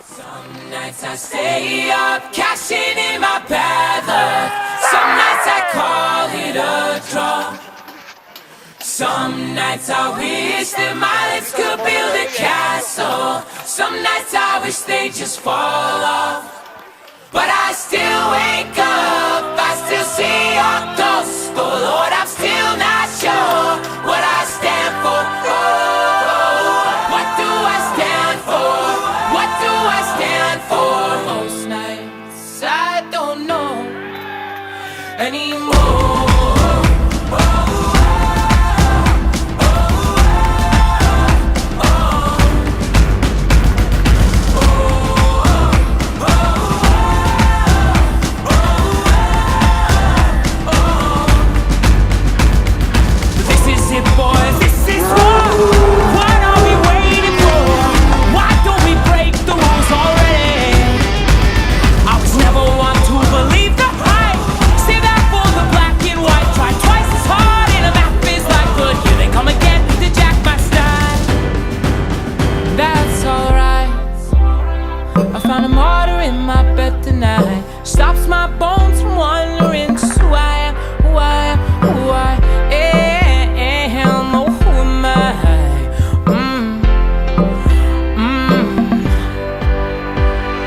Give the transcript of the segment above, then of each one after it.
Some nights I stay up, cashing in my bad luck. Some nights I call it a draw. Some nights I wish that my lips could build a castle. Some nights I wish they just fall off. But I still wake up, I still see your ghost. Oh Lord, I'm still not sure what I stand for. Oh, what do I stand for? What do I stand for? Most nights I don't know anymore. Stops my bones from wandering just who I am, who I am, who I am. Oh, who am I?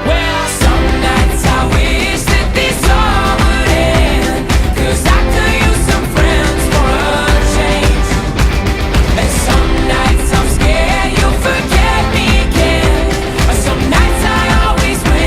Well, some nights I wish that this all would end, 'cause I could use some friends for a change. And some nights I'm scared you'll forget me again. Some nights I always win.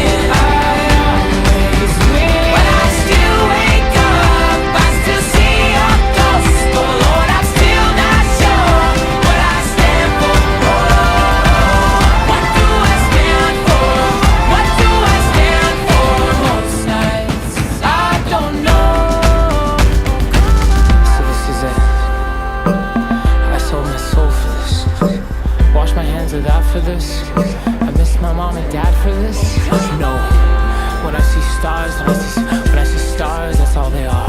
For this, I miss my mom and dad for this. No, when I see stars, when I see stars, that's all they are.